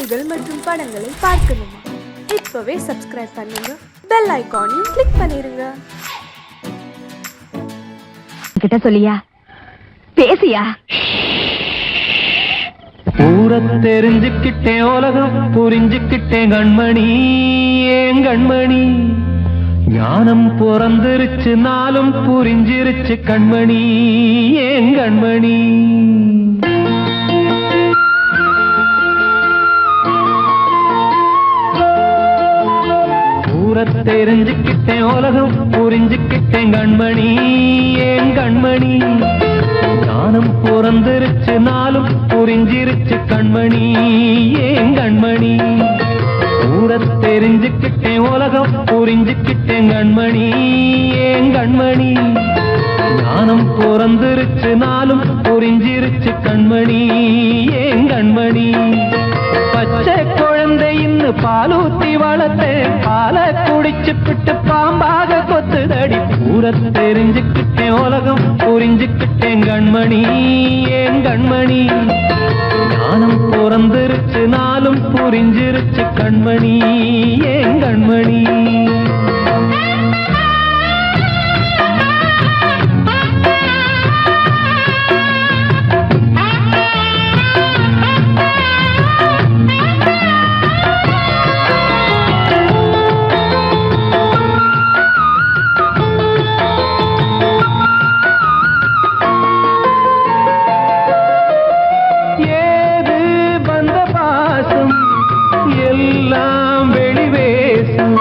காணொளிகள் மற்றும் படங்களை பார்க்கணுமா? இப்பவே சப்ஸ்கிரைப் பண்ணுங்க, பெல் ஐகானையும் கிளிக் பண்ணிருங்க. கிட்ட சொல்லியா பேசியா? ஊரை தெரிஞ்சுக்கிட்டேன், உலகம் புரிஞ்சுக்கிட்டேன் கண்மணி, ஏன் கண்மணி. ஞானம் பிறந்திருச்சு, நாளும் புரிஞ்சிருச்சு கண்மணி, ஏன் கண்மணி. ஊரை தெரிஞ்சுக்கிட்டேன், உலகம் புரிஞ்சுக்கிட்டேன் கண்மணி, ஏன் கண்மணி. ஞானம் பிறந்திருச்சு, நாளும் புரிஞ்சிருச்சு கண்மணி, ஏன் கண்மணி. ஊரை தெரிஞ்சுக்கிட்டேன், உலகம் புரிஞ்சுக்கிட்டேன் கண்மணி, ஏன் கண்மணி. ஞானம் பிறந்திருச்சு, நாளும் புரிஞ்சிருச்சு கண்மணி, ஏன் கண்மணி. பச்சை குழந்தைன்னு பாலூத்தி வளர்த்தேன், பாலை குடிச்சுப்பிட்டு பாம்பாக கொத்துதடி. ஊரை தெரிஞ்சுக்கிட்டேன், உலகம் புரிஞ்சுக்கிட்டேன் கண்மணி, ஏன் கண்மணி. ஞானம் பிறந்திருச்சு, நாளும் புரிஞ்சிருச்சு கண்மணி, ஏன் கண்மணி. எல்லாம் வெளிவேசும்,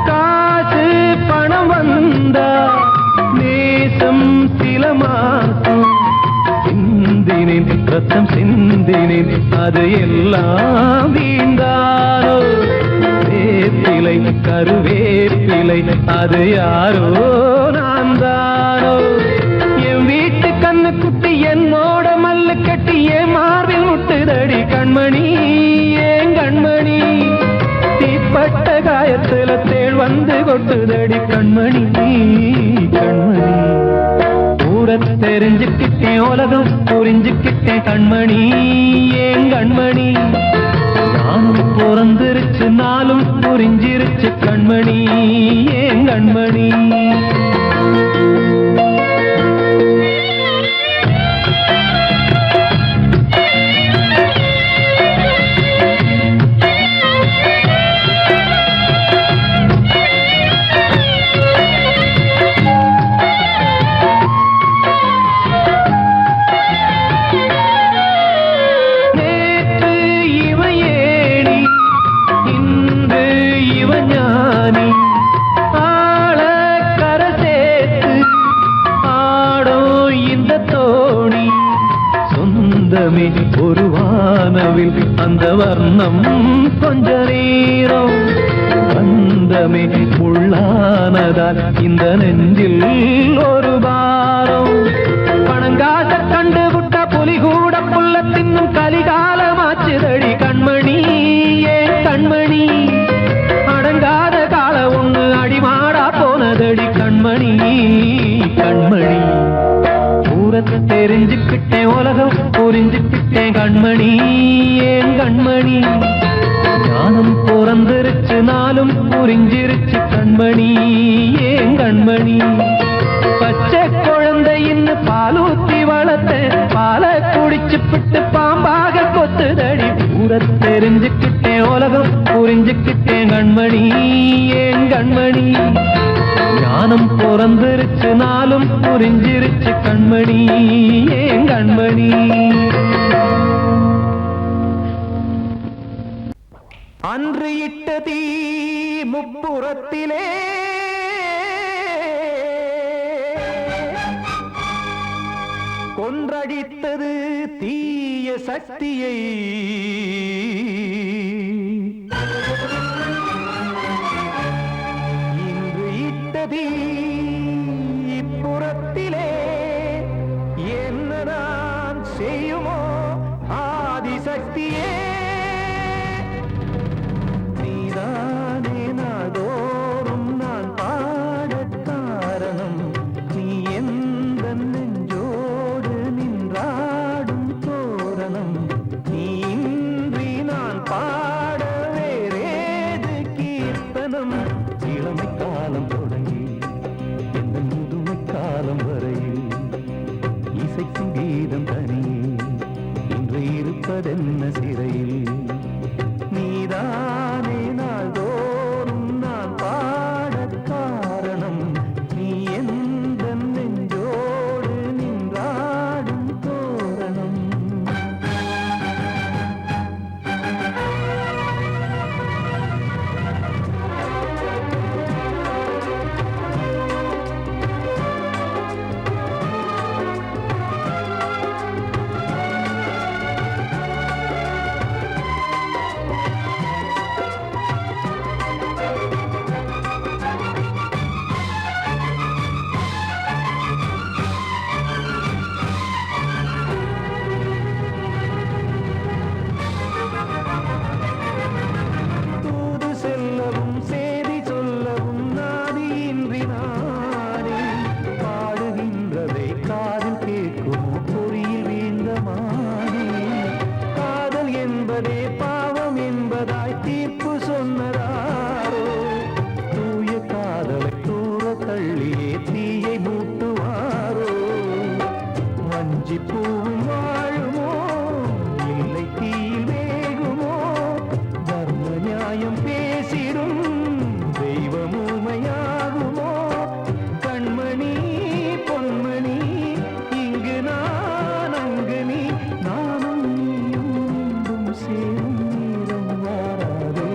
காசு பணம் வந்தா நேசம் சில மாசம். சிந்தினேன் ரத்தம் சிந்தினேன், அது எல்லாம் வீண்டாரோ. வேப்பிலை கருவேப்பிலை, அது யாரோ நான் தானோ. என் வீட்டு கண்ணு குட்டி என்னோட மல்லு கட்டி என் மார்பில் முட்டுதடி கண்மணி, ஏன் கண்மணி. தீப்பட்ட காயத்துல தேள் வந்து கொட்டுதடி கண்மணி, கண்மணி. ஊரை தெரிஞ்சுக்கிட்டேன், உலகம் புரிஞ்சுக்கிட்டேன் கண்மணி, ஏன் கண்மணி. நானும் பிறந்திருச்சு, நாளும் புரிஞ்சிருச்சு கண்மணி, ஏன் கண்மணி. ஒரு வானவில் அந்த வர்ணம் கொஞ்ச நேரம் வந்தமே உள்ளானதால் இந்த நெஞ்சில் ஒரு பாரம். பணங்காச கண்டு விட்ட புலி கூட புல்ல தின்னும் கலிகாலமாச்சுதடி கண்மணி, ஏன் கண்மணி. அடங்காத கால ஒண்ணு அடிமாடா போனதடி கண்மணி, கண்மணி. ஊரை தெரிஞ்சுக்கிட்டேன், உலகம் புரிஞ்சுக்கிட்டேன் கண்மணி, ஏன் கண்மணி. ஞானம் பிறந்திருச்சு, நாளும் புரிஞ்சிருச்சு கண்மணி, ஏன் கண்மணி. பச்சை குழந்தைன்னு பாலூத்தி வளர்த்தேன், பாலை குடிச்சுப்பிட்டு பாம்பாக கொத்துதடி. ஊரை தெரிஞ்சுக்கிட்டேன், உலகம் புரிஞ்சுக்கிட்டேன் கண்மணி, ஏன் கண்மணி. ஞானம் பிறந்திருச்சு, நாளும் புரிஞ்சிருச்சு கண்மணி, ஏன் கண்மணி. அன்று இட்ட தீ முப்புறத்திலே கொன்றடித்தது தீய சக்தியை. இன்று இட்டதீ இப்புறத்திலே என்னதான் செய்யுமோ ஆதிசக்தியே. நீதானே நாள்தோறும் நான் பாட காரணம், நீ எந்த நெஞ்சோடு நின்றாடும் தோரணம். நீ இன்றி சிறையில் நீதானே நாள்தோறும் நான் பாடக் காரணம் நீ எந்த நெஞ்சோடு நின்றாடும் தோரணம் தூது செல்லவும் சேதி சொல்லவும் நாதியின்றி நானே பாடுகின்றதை காதில் கேட்குமோ பொறியில் வீழ்ந்த மானே காதல் என்பதே பாவம் என்பதாய் தீர்ப்பு சொன்னதாரோ தூய காதலை தூர தள்ளியே தீயை மூட்டுவாரோ வஞ்சி பூவும் வாழுமோ இல்லை தீயில் வேகுமோ தர்ம நியாயம் பேசிடும் தெய்வம் ஊமையாகுமோ கண்மணி பொன்மணி இங்கு நான் அங்கு நீ நானும் நீயும் மீண்டும் சேரும் நேரம் வாராதோ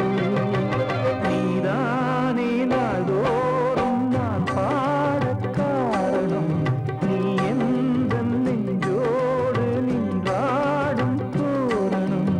நீதானே நாள்தோறும் நான் பாடக் காரணம் நீ எந்த நெஞ்சோடு நின்றாடும் தோரணம்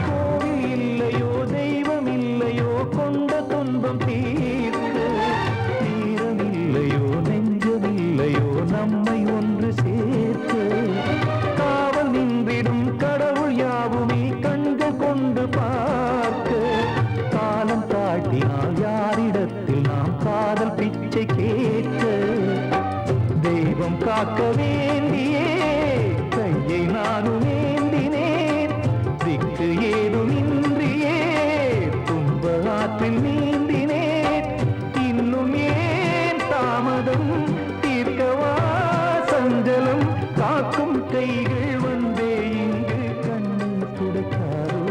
கோவில் இல்லையோ தெய்வம் இல்லையோ கொண்ட துன்பம் தீர்க்க நேரம் இல்லையோ நெஞ்சம் இல்லையோ நம்மை ஒன்று சேர்க்க காவல் நின்றிடும் கடவுள் யாவுமே கண்கள் கொண்டு பார்க்க காலம் காட்டினால் யாரிடத்தில் நாம் காதல் பிச்சை கேட்க தெய்வம் காக்க வேண்டியே கையை நானும் ஏந்தினேன் திக்கு ஏதும் இன்றியே துன்ப ஆற்றில் நீந்தினேன் இன்னும் ஏன் தாமதம் தீர்க்கவா சஞ்சலம் காக்கும் கைகள் வந்தே இங்கு கண்ணீர் துடைக்காதோ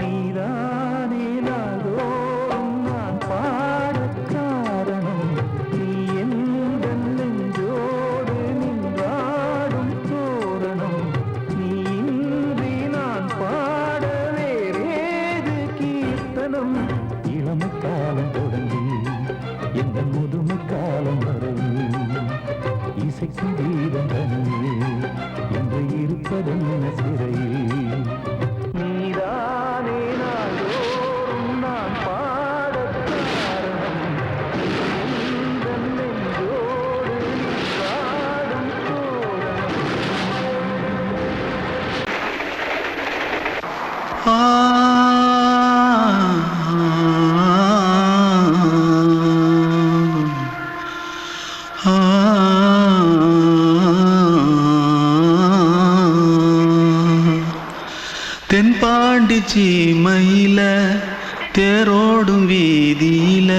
நீதானே நாள்தோறும் நான் பாடக் காரணம் நீ எந்த நெஞ்சோடு நின்றாடும் தோரணம் நீ இன்றி நான் பாட வேறேது கீர்த்தனம் இளமை காலம் தொடங்கி எந்த முதுமை காலம் வரை இசைக்கும் கீதம் தனியே என்று இருப்பதென்ன சிறையில் நீதானே நாள்தோறும் நான் பாடக் காரணம் நீ எந்த நெஞ்சோடு நின்றாடும் தோரணம் தென்பாண்டி சீமையில தேரோடும் வீதியில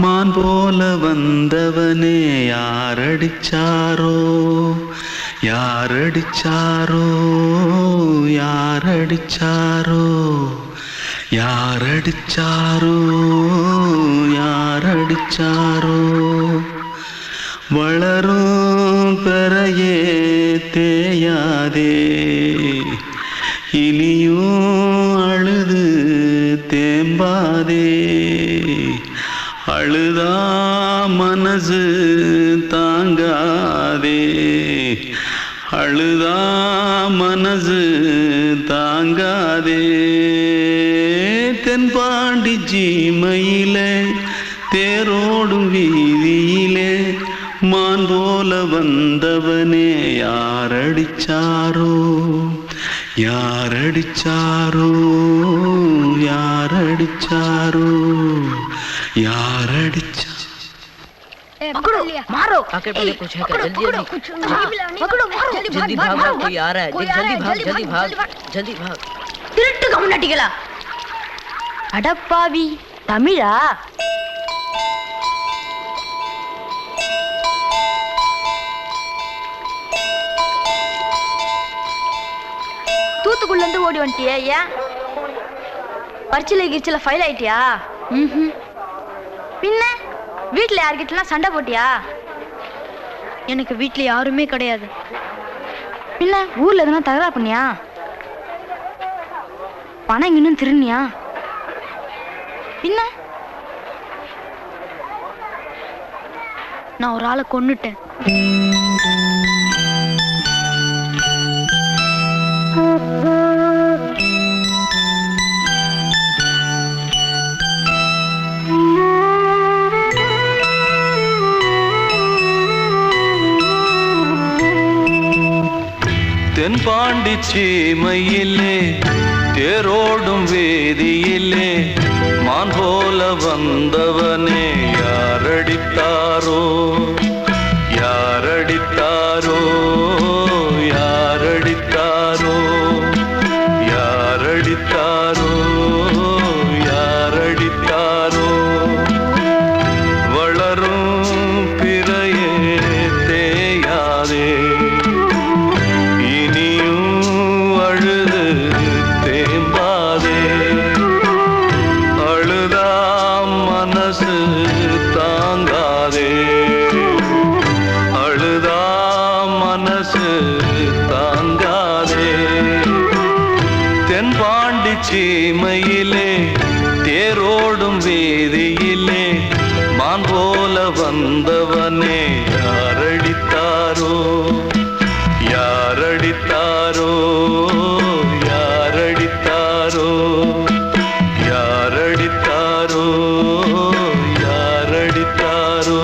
மான் போல வந்தவனே யாரடிச்சாரோ யாரடிச்சாரோ யாரடிச்சாரோ யாரடிச்சாரோ யாரடிச்சாரோ வளரும் பெறையே தேயாதே இனியும் அழுது தேம்பாதே அழுதா மனசு தாங்காதே அழுதா மனசு தாங்காதே தென்பாண்டி ஜீம சீமையிலே தேரோடும் வீதியிலே மான் போல வந்தவனே யாரடிச்சாரோ யாரடிச்சாரோ யாரடிச்சாரோ யாரடிச்சா पकड़ो मारो आके पहले कुछ है क्या जल्दी जल्दी पकड़ो मारो जल्दी भाग भाग कोई आ रहा है देख जल्दी भाग जल्दी भाग திருட்டு கம்யூனிட்டிகளா அடப்பாவி தமிழா தூத்துக்குள்ள இருந்து ஓடி வந்துட்டியா ஏன் பரிச்சையில கிரிச்சில ஃபைல் ஆயிட்டியா பின்ன வீட்டுல யார்கிட்டலாம் சண்டை போட்டியா எனக்கு வீட்டுல யாருமே கிடையாது பின்ன ஊர்ல எதுனா தகராறு பண்ணியா பணம் இன்னும் திருநியா பின்ன நான் ஒரு ஆளை கொன்னுட்டேன் தென்பாண்டி சீமையிலே தேரோடும் வேதியிலே மான் போல வந்தவனே யாரடித்தாரோ யாரடித்தாரோ யாரடித்தாரோ யாரடித்தாரோ யாரடித்தாரோ வளரும் பிறையே தேயாதே சீமையிலே தேரோடும் வேதியிலே மான் போல வந்தவனே யாரடித்தாரோ யாரடித்தாரோ யாரடித்தாரோ யாரடித்தாரோ யாரடித்தாரோ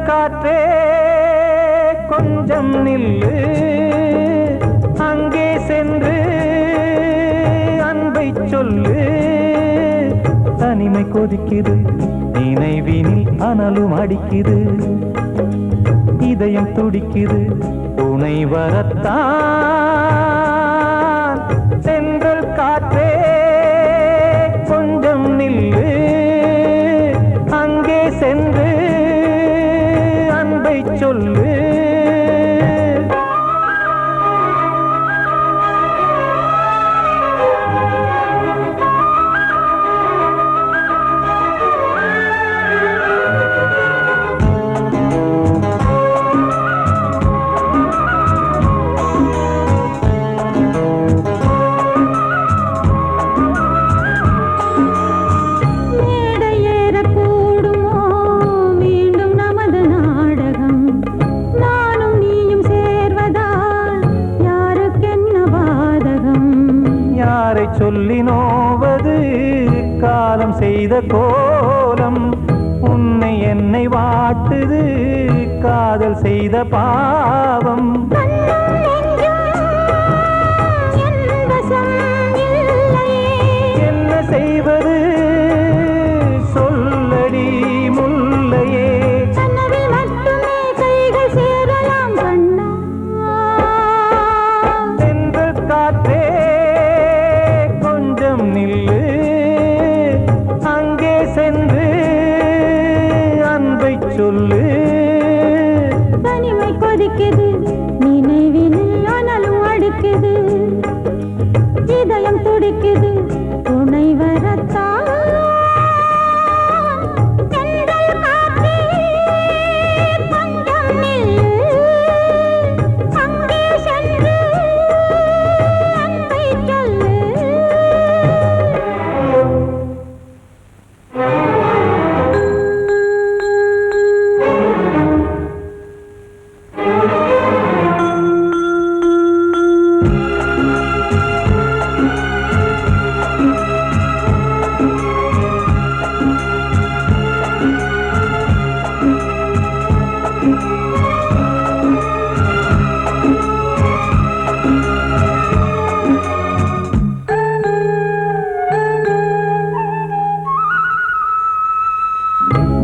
காற்றே கொஞ்சம் நில்லு, அங்கே சென்று அன்பை சொல்லு. தனிமை கொதிக்குது, நினைவினில் அனலும் அடிக்குது, இதயம் துடிக்குது துணை வரத்தான். சென்றல் காற்றே கொஞ்சம் நில்லு, அங்கே சென்று அன்பை சொல்லு. சொல்லி நோவது காலம் செய்த கோலம், உன்னை என்னை வாட்டுது காதல் செய்த பாவம். என்ன செய்வது சொல்லடி முல்லையே. தென்றல் காற்றே கொஞ்சம் நில்லு, அங்கே சென்று அன்பை சொல்லு. தனிமை கொதிக்குது நினைவினில் ஆனாலும் அடுக்குது, இதயம் துடிக்குது துணை வரத்தான். தென்றல் காற்றே கொஞ்சம் நில்லு, அங்கே சென்று அன்பை சொல்லு.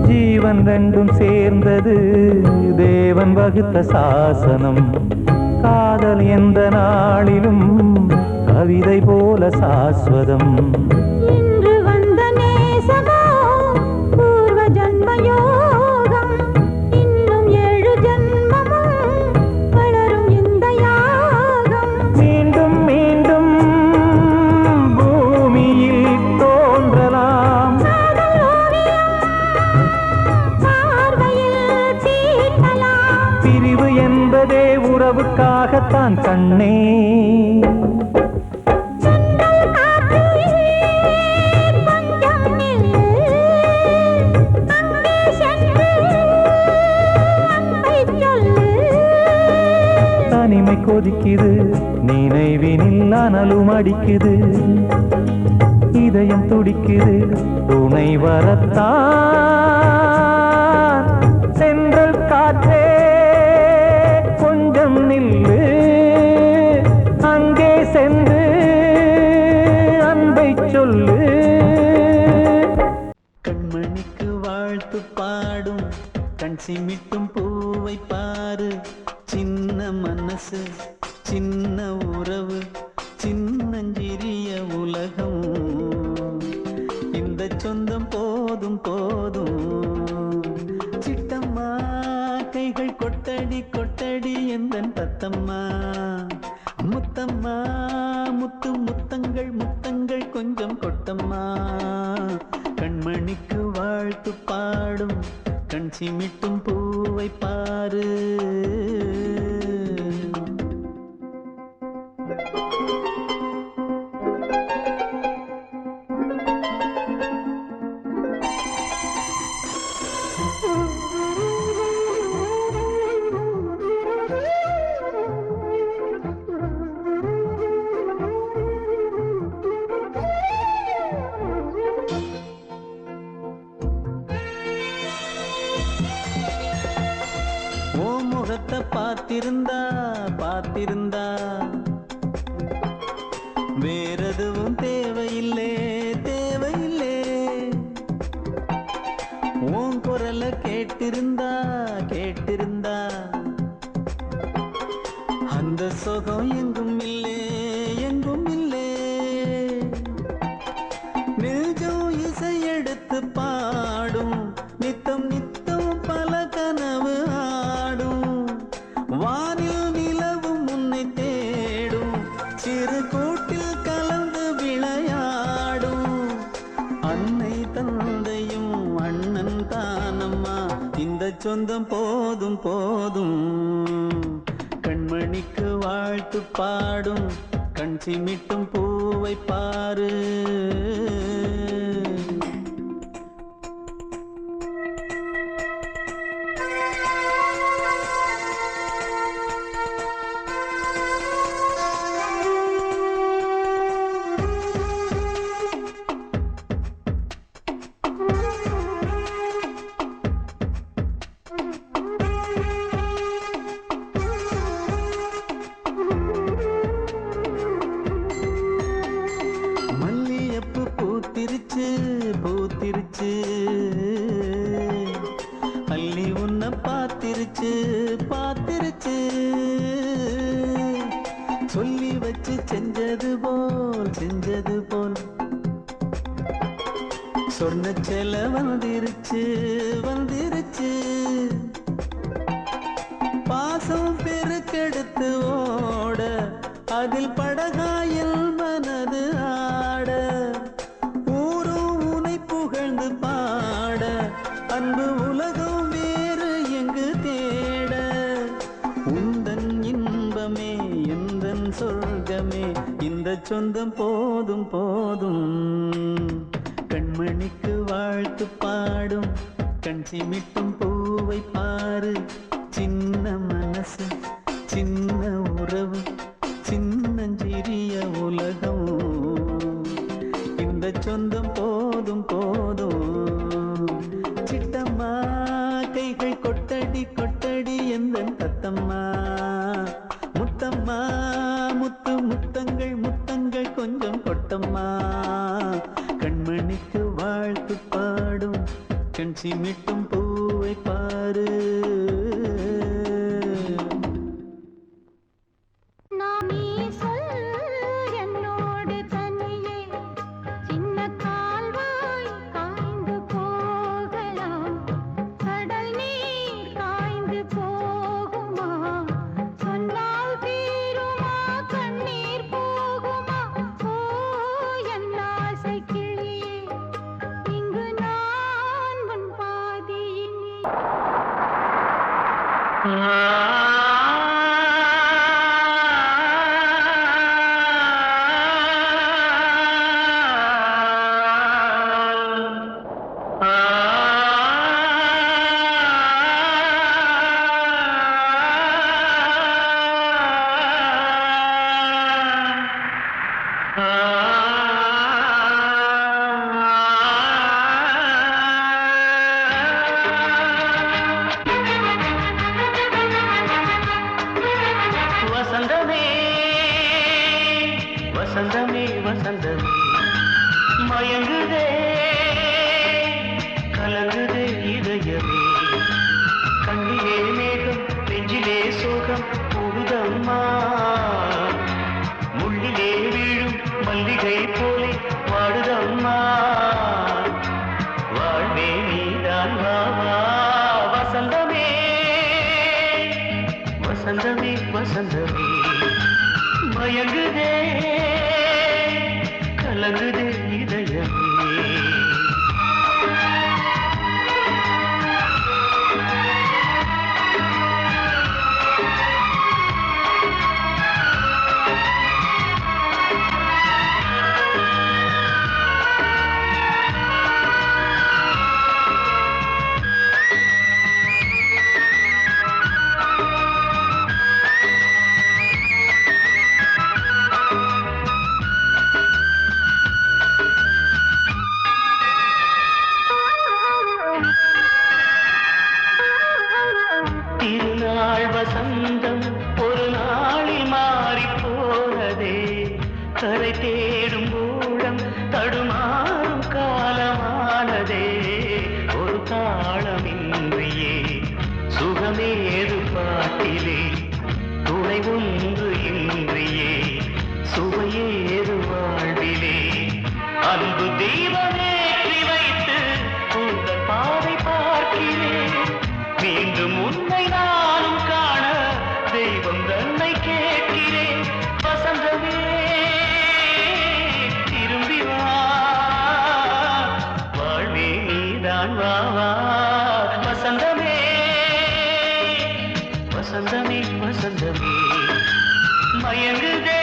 ஜீவன் ரெண்டும் சேர்ந்தது தேவன் வகுத்த சாசனம். காதல் எந்த நாளிலும் கவிதை போல சாஸ்வதம். இன்று வந்த நேசமோ பூர்வ ஜன்ம யோகம், இன்னும் 7 ஜன்மமும் வளரும் இந்த யாகம். மீண்டும் மீண்டும் பூமியில் தோன்றலாம். காதல் ஓவியம் பார்வையில் தீட்டலாம். பிரிவு என்பதே உறவுக்காகத்தான் கண்ணே. தென்றல் காற்றே கொஞ்சம் நில்லு, அங்கே சென்று அன்பை சொல்லு. தனிமை கொதிக்குது நினைவினில் அனலும் அடிக்குது, இதயம் துடிக்குது துணை வரத்தான். சென்றல் காற்றே கொஞ்சம் நில்லு, அங்கே சென்று அன்பை சொல்லு. கண்மணிக்கு வாழ்த்து பாடும் கண் சிமிட்டும் பூவை பாரு. சின்ன மனசு சின்ன உறவு சின்னஞ்சிறிய உலகம். இந்த சொந்தம் போதும் போதும். சிட்டம்மா கைகள் கொட்டடி கொட்டடி எந்தன் தத்தம்மா. முத்தம்மா முத்து முத்தங்கள் முத்தங்கள் கொஞ்சம் கொட்டம்மா. கண்மணிக்கு வாழ்த்து பாடும் கண் சிமிட்டும் பூவை பாரு. ஓ முகத்தை பார்த்திருந்தா பார்த்திருந்தா வேறெதுவும் தேவையில்லை தேவையில்லை. உன் குரலை கேட்டிருந்தா கேட்டிருந்தா அந்த சுகம் எங்கும் இல்லை எங்கும் இல்லை. நெஞ்சம் இசை எடுத்து பாடும் நித்தம் நித்தம் பல கனவு ஆடும். வானில் நிலவும் உன்னை தேடும் சிறு கூட்டில் கலந்து விளையாடும். அன்னை தந்தையும் அண்ணன் தானம்மா இந்த சொந்தம் போதும் போதும். கண்மணிக்கு வாழ்த்து பாடும் கண் சிமிட்டும் பூவை பாரு. அள்ளி உன்னை பார்த்திருச்சு பார்த்திருச்சு சொல்லி வச்சு செஞ்சது போல் சொன்ன செல வந்துருச்சு பாசம் பெருக்கெடுத்து ஓட அதில் படகாயில் மனது ஆட ஊரும் உனை புகழ்ந்து பாட அன்பு உலகம் வேறு எங்கு தேட உந்தன் இன்பமே எந்தன் சொர்க்கமே இந்த சொந்தம் போதும் கண்மணிக்கு வாழ்த்து பாடும் கண் சிமிட்டும் பூவை பாரு சின்ன மனசு சின்ன உறவு சின்னஞ்சிறிய உலகம் இந்த சொந்தம் போதும் சிட்டம்மா கைகள் கொட்டடி எந்தன் தத்தம்மா முத்தம்மா முத்தங்கள் கொஞ்சம் கொட்டம்மா கண்மணிக்கு வாழ்த்து பாடும் கண் சிமிட்டும் பூவை பாரு நானே சொல் என்னோடு தனியே சின்ன கால்வாய் காய்ந்து போகலாம் கடல் நீர் காய்ந்து போகுமா சொன்னால் தீருமா கண்ணீர் போகுமா ஓ என் ஆசை கிளியே இங்கு நான் உன் பாதியினே வசந்தமே மயங்குதே கலங்குதே இதயமே கண்ணிலே மேகம் நெஞ்சிலே சோகம் கூடுதம்மா முள்ளிலே வீழும் மல்லிகை போலே வாடுதம்மா வாழ்வே நீதான் வாவா வசந்தமே மயங்குதே கலங்குதே இதயமே திருநாள் வசந்தம் ஒரு நாளில் மாறி போனதே கரை தேடும் ஊழம் தடுமாறும் காலமானதே ஒரு தாளமின்றியே சுகமேது பாட்டிலே துணை ஒன்று இன்றியே சுவையேது வாழ்விலே அன்பு தெய்வமேற்றி வைத்து உங்கள் பாதை பார்க்கிறேன் மீண்டும் உன்னை நானும் காண தெய்வம் தன்னை கேட்கிறேன் வசந்தமே திரும்பி வா வாழ்வே நீதான் வா வா வசந்தமே வசந்தமே வசந்தமே மயங்குதே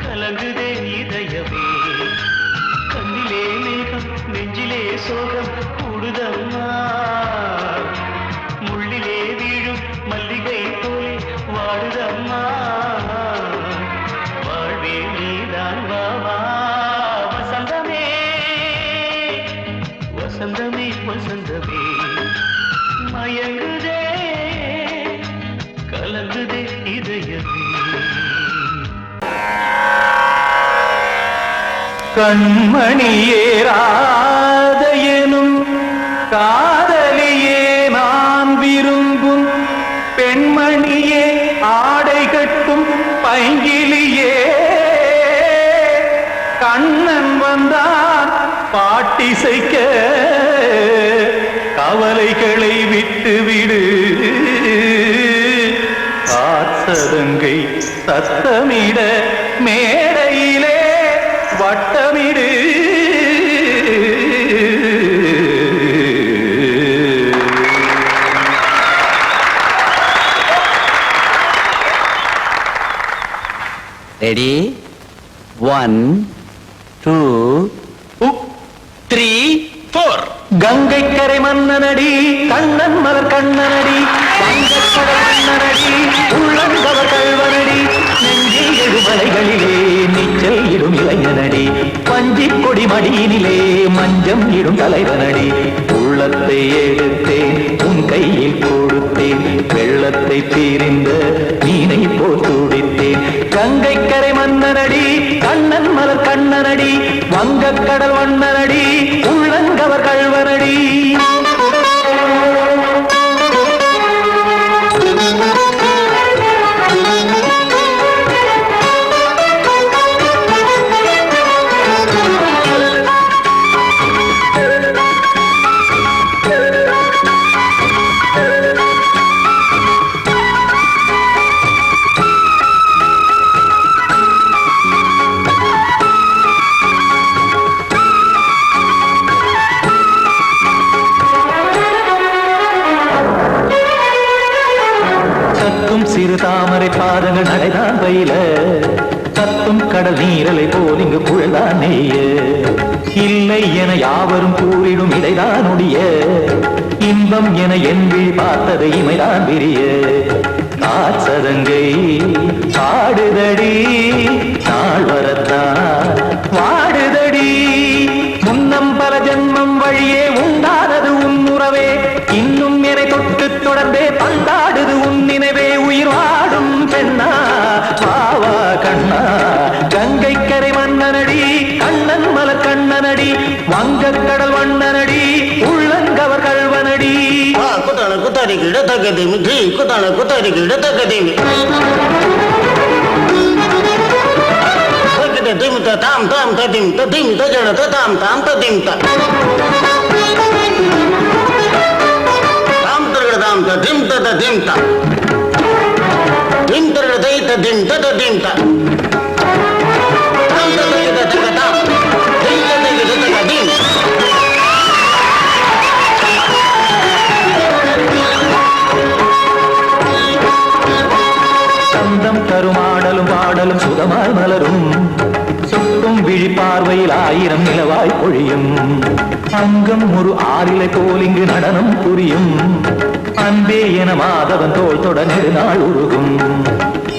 கலங்குதே இதயமே கண்ணிலே மேகம் நெஞ்சிலே சோகம் கூடுதம்மா முள்ளிலே வீழும் மல்லிகை போலே வாடுதம்மா வாழ்வே நீதான் வா வா வசந்தமே வசந்தமே வசந்தமே மயங்குதே கலங்குதே இதயமே கண்மணியேராத எனும் காதலியே நான் விரும்பும் பெண்மணியே ஆடை கட்டும் பைங்கிலியே கண்ணன் வந்தான் பாட்டிசைக்க கவலைகளை விட்டு விடு ஆசதங்கை சத்தமிட மேடையிலே வட்டமிடு ரெடி 1 2 3 4 கங்கை கரை மன்னனடி கண்ணன் மலர் கண்ணனடி வங்கக்கடல் மன்னனடி உள்ளங்கவர் கல்வனடி நெஞ்சில் எழுமலைகளிலே நீச்சல் இடும் இளைஞனடி பஞ்சி கொடி மடியினிலே மஞ்சம் இடும் தலைவனடி உள்ளத்தை எடுத்தேன் உன் கையில் கொடுத்தேன் வெள்ளத்தை தீரிந்த மீனை போல் துடித்தேன் கங்கை கரை மன்னனடி கண்ணன் மலர் கண்ணனடி வங்கக்கடல் வண்ணனடி உள்ளங்கவர் கல்வனடி சிறு தாமரை பாதங்கள் நடைதான் பயில கத்தும் கடல் நீரலை போல் இங்கு புழல்தான் நெய்ய இல்லை என யாவரும் கூறிடும் இடைதான் உடைய இன்பம் என என் விழி பார்த்ததை இமைதான் விரிய காசதங்கை பாடுதடி நாள் வரத்தான் வாடுதடி முன்னம் பல ஜன்மம் வழியே உண்டானது உன் உறவே இன்னும் என்னை தொட்டு தொடர்ந்தே பந்தாடுது உன் நினைவே உயிர் வாடும் பெண்ணா பாவா கண்ணா கங்கை கரை மன்னனடி கண்ணன் மலர் கண்ணனடி வங்கக்கடல் வண்ணனடி உள்ளங்கவர் கல்வனடி குத்தான குத்தாரிக்கு இடத்தக்கதேமி ஜி குத்தான குத்தாரிக்கு இடத்தக்கதேமி திமுக தாம் தாம் ததிம் ததிம் தஜன தாம் தாம் ததிம் தாம் தாம் ததிம் ததிம் தாம் திம் தர தை ததிம் ததிம் தாம் தாம் ததிம் ததிம் தாம் திம் ததிம் ததிம் சந்தம் தருமாடலும் பாடலும் சுகமாய் மலரும் சுட்டும் விழி பார்வையில் ஆயிரம் நிலவாய் பொழியும் அங்கம் ஒரு ஆறிலை போல் இங்கு நடனம் புரியும் அன்பே என மாதவன் தோள் தொட நெடுநாள் உருகும்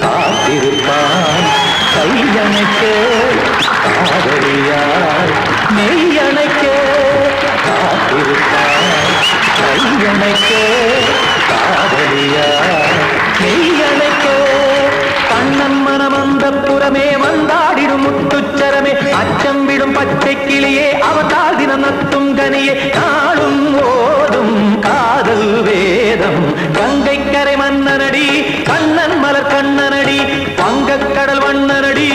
காத்திருப்பான் கையணைக்க காதலியார் மெய்யணைக்க காத்திருப்பான் கையணைக்க காதலியார் மெய்யணைக்க கண்ணன் மனமந்த புறமே வந்தாடிடும் முத்துச்சரமே அச்சம் விடும் பச்சை கிளியே அவதால் தினம் நத்தும் கனியே நாளும் ஓதும் காதல் வேதம் கங்கை கரை மன்னனடி கண்ணன் மலர் கண்ணனடி வங்கக்கடல் வண்ணனடி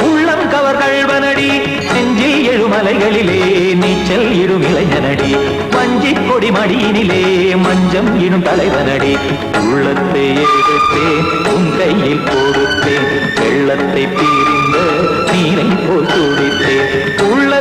உள்ளம் கவர் கல்வனடி நெஞ்சில் எழுமலைகளிலே நீச்சல் இடும் இளைஞனடி வஞ்சி கொடி மடியினிலே மஞ்சம் இடும் தலைவனடி உள்ளத்தை எடுத்தேன் உன் கையில் கொடுத்தேன் வெள்ளத்தை பிரிந்த நீரை போல் துடித்தேன் உள்ள